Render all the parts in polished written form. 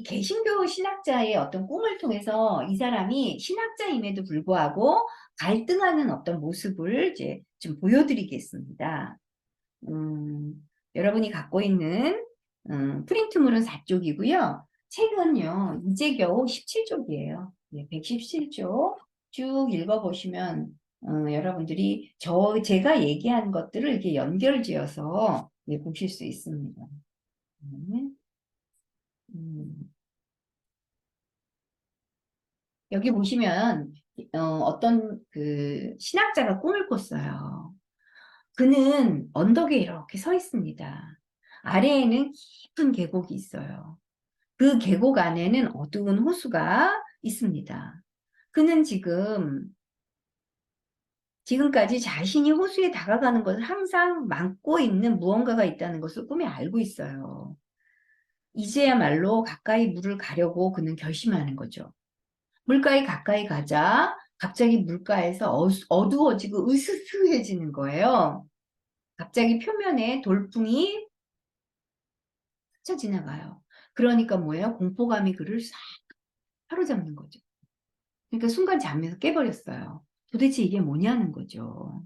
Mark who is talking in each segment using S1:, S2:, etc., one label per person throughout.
S1: 개신교 신학자의 어떤 꿈을 통해서 이 사람이 신학자임에도 불구하고 갈등하는 어떤 모습을 이제 좀 보여드리겠습니다. 여러분이 갖고 있는 프린트물은 4쪽이고요. 책은요, 이제 겨우 17쪽이에요. 네, 117쪽 쭉 읽어보시면 여러분들이 제가 얘기한 것들을 이렇게 연결지어서 네, 보실 수 있습니다. 네. 여기 보시면 어떤 그 신학자가 꿈을 꿨어요. 그는 언덕에 이렇게 서 있습니다. 아래에는 깊은 계곡이 있어요. 그 계곡 안에는 어두운 호수가 있습니다. 그는 지금까지 자신이 호수에 다가가는 것을 항상 막고 있는 무언가가 있다는 것을 꿈에 알고 있어요. 이제야말로 가까이 물을 가려고 그는 결심하는 거죠. 물가에 가까이 가자 갑자기 물가에서 어두워지고 으스스해지는 거예요. 갑자기 표면에 돌풍이 스쳐 지나가요. 그러니까 뭐예요? 공포감이 그를 싹 사로잡는 거죠. 그러니까 순간 잠에서 깨버렸어요. 도대체 이게 뭐냐는 거죠.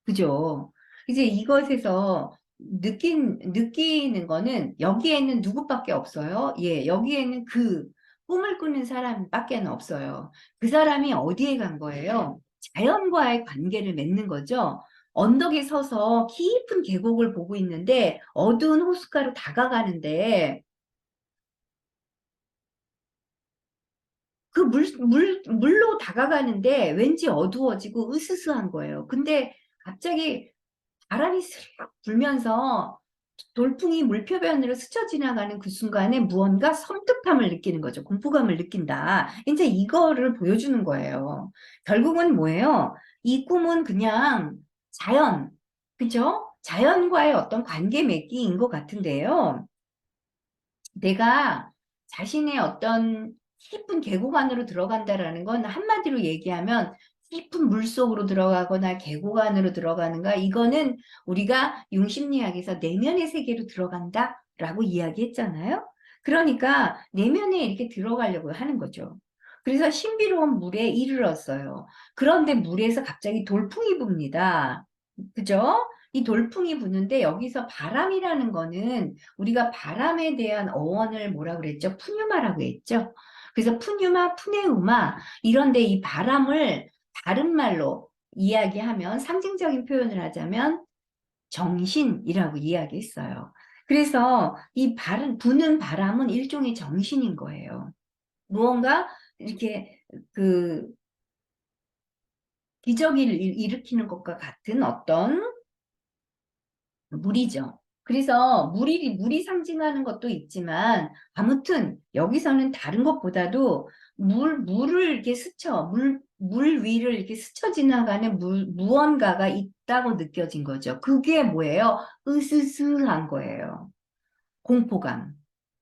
S1: 그죠? 이제 이것에서 느끼는 거는 여기에는 누구밖에 없어요. 예, 여기에는 그 꿈을 꾸는 사람밖에 없어요. 그 사람이 어디에 간 거예요? 자연과의 관계를 맺는 거죠. 언덕에 서서 깊은 계곡을 보고 있는데 어두운 호숫가로 다가가는데 그 물로 다가가는데 왠지 어두워지고 으스스한 거예요. 근데 갑자기 바람이 슬쩍 불면서 돌풍이 물표면으로 스쳐 지나가는 그 순간에 무언가 섬뜩함을 느끼는 거죠. 공포감을 느낀다. 이제 이거를 보여주는 거예요. 결국은 뭐예요? 이 꿈은 그냥 자연, 그죠? 자연과의 어떤 관계 맺기인 것 같은데요. 내가 자신의 어떤 깊은 계곡 안으로 들어간다라는 건 한마디로 얘기하면 깊은 물 속으로 들어가거나 계곡 안으로 들어가는가 이거는 우리가 융심리학에서 내면의 세계로 들어간다라고 이야기했잖아요. 그러니까 내면에 이렇게 들어가려고 하는 거죠. 그래서 신비로운 물에 이르렀어요. 그런데 물에서 갑자기 돌풍이 붑니다. 그죠? 이 돌풍이 부는데 여기서 바람이라는 거는 우리가 바람에 대한 어원을 뭐라 그랬죠? 푸뉴마라고 했죠? 그래서 푸뉴마, 푸네우마 이런데 이 바람을 다른 말로 이야기하면 상징적인 표현을 하자면 정신이라고 이야기했어요. 그래서 이 부는 바람은 일종의 정신인 거예요. 무언가 이렇게 그 기적을 일으키는 것과 같은 어떤 물이죠. 그래서 물이 상징하는 것도 있지만 아무튼 여기서는 다른 것보다도 물을 이렇게 물 위를 이렇게 스쳐 지나가는 무언가가 있다고 느껴진 거죠. 그게 뭐예요? 으스스한 거예요. 공포감.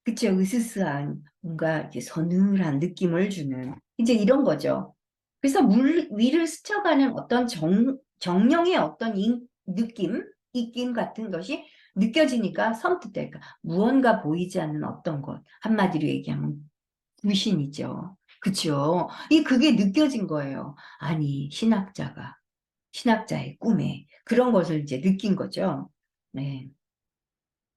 S1: 그쵸? 으스스한 뭔가 이렇게 서늘한 느낌을 주는 이제 이런 거죠. 그래서 물 위를 스쳐가는 어떤 정령의 어떤 느낌, 입김 같은 것이 느껴지니까 섬뜩달까 무언가 보이지 않는 어떤 것 한마디로 얘기하면 불신이죠. 그쵸? 그게 느껴진 거예요. 아니 신학자의 꿈에 그런 것을 이제 느낀 거죠. 네.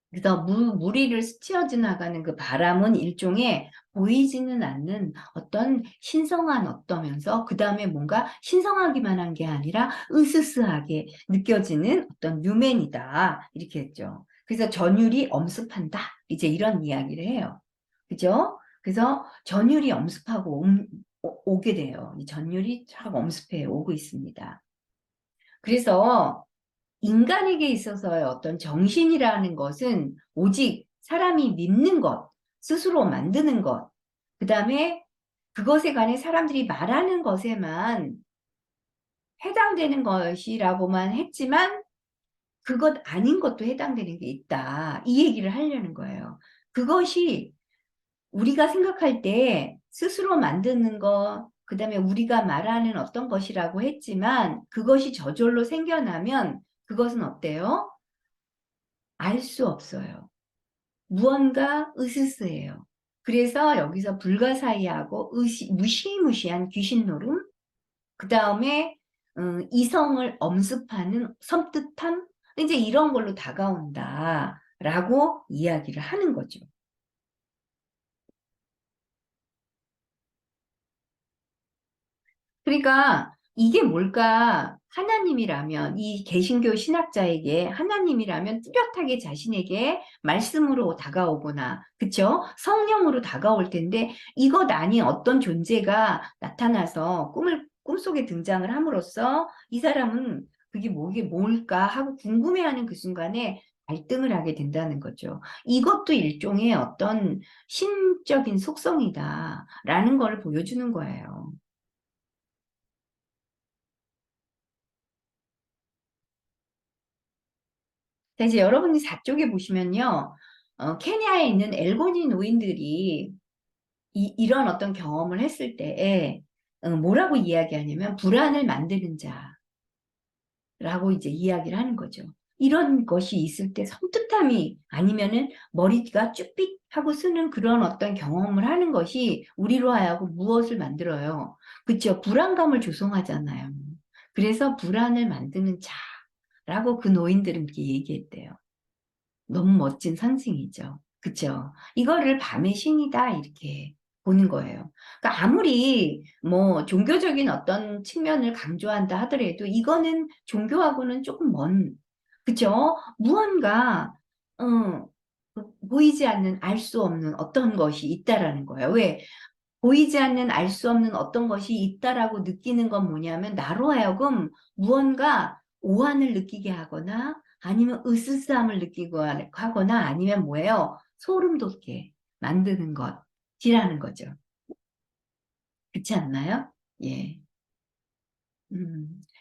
S1: 그래서 무리를 스쳐 지나가는 그 바람은 일종의 보이지는 않는 어떤 신성한 어떠면서 그 다음에 뭔가 신성하기만 한 게 아니라 으스스하게 느껴지는 어떤 류멘이다 이렇게 했죠. 그래서 전율이 엄습한다 이제 이런 이야기를 해요. 그죠? 그래서 전율이 엄습하고 오게 돼요. 이 전율이 쫙 엄습해 오고 있습니다. 그래서 인간에게 있어서의 어떤 정신이라는 것은 오직 사람이 믿는 것, 스스로 만드는 것, 그 다음에 그것에 관해 사람들이 말하는 것에만 해당되는 것이라고만 했지만 그것 아닌 것도 해당되는 게 있다. 이 얘기를 하려는 거예요. 그것이 우리가 생각할 때 스스로 만드는 것, 그 다음에 우리가 말하는 어떤 것이라고 했지만 그것이 저절로 생겨나면 그것은 어때요? 알 수 없어요. 무언가 으스스해요. 그래서 여기서 불가사의하고 무시무시한 귀신 노름, 그 다음에 이성을 엄습하는 섬뜩함, 이제 이런 걸로 다가온다라고 이야기를 하는 거죠. 그러니까 이게 뭘까? 하나님이라면, 이 개신교 신학자에게 하나님이라면 뚜렷하게 자신에게 말씀으로 다가오거나, 그쵸? 성령으로 다가올 텐데, 이것 아닌 어떤 존재가 나타나서 꿈속에 등장을 함으로써 이 사람은 그게 뭘까 하고 궁금해하는 그 순간에 갈등을 하게 된다는 거죠. 이것도 일종의 어떤 신적인 속성이다라는 걸 보여주는 거예요. 자, 이제 여러분이 4쪽에 보시면요. 케냐에 있는 엘고니 노인들이 이런 어떤 경험을 했을 때에 뭐라고 이야기하냐면 불안을 만드는 자라고 이제 이야기를 하는 거죠. 이런 것이 있을 때 섬뜩함이 아니면은 머리가 쭈삣하고 쓰는 그런 어떤 경험을 하는 것이 우리로 하여금 무엇을 만들어요? 그쵸? 불안감을 조성하잖아요. 그래서 불안을 만드는 자라고 그 노인들은 이렇게 얘기했대요. 너무 멋진 상징이죠. 그쵸? 이거를 밤의 신이다, 이렇게 보는 거예요. 그러니까 아무리 뭐 종교적인 어떤 측면을 강조한다 하더라도 이거는 종교하고는 조금 그쵸? 무언가, 어, 보이지 않는 알 수 없는 어떤 것이 있다라는 거예요. 왜? 보이지 않는 알 수 없는 어떤 것이 있다라고 느끼는 건 뭐냐면 나로 하여금 무언가 오한을 느끼게 하거나 아니면 으스스함을 느끼고 하거나 아니면 뭐예요? 소름 돋게 만드는 것이라는 거죠. 그렇지 않나요? 예.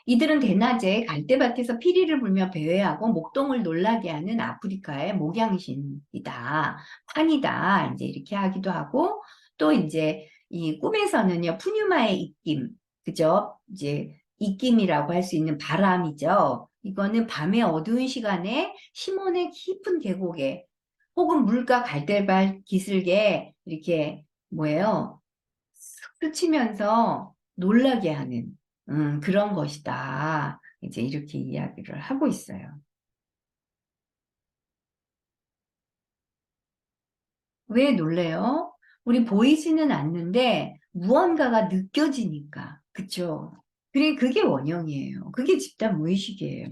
S1: 이들은 대낮에 갈대밭에서 피리를 불며 배회하고 목동을 놀라게 하는 아프리카의 목양신이다. 판이다. 이제 이렇게 하기도 하고 또 이제 이 꿈에서는요. 푸뉴마의 입김. 그죠? 이제 입김이라고 할 수 있는 바람이죠. 이거는 밤의 어두운 시간에 시몬의 깊은 계곡에 혹은 물가 갈대밭 기슭에 이렇게 뭐예요? 스치면서 놀라게 하는 그런 것이다. 이제 이렇게 이야기를 하고 있어요. 왜 놀래요? 우리 보이지는 않는데 무언가가 느껴지니까. 그쵸? 그게 원형이에요. 그게 집단 무의식이에요.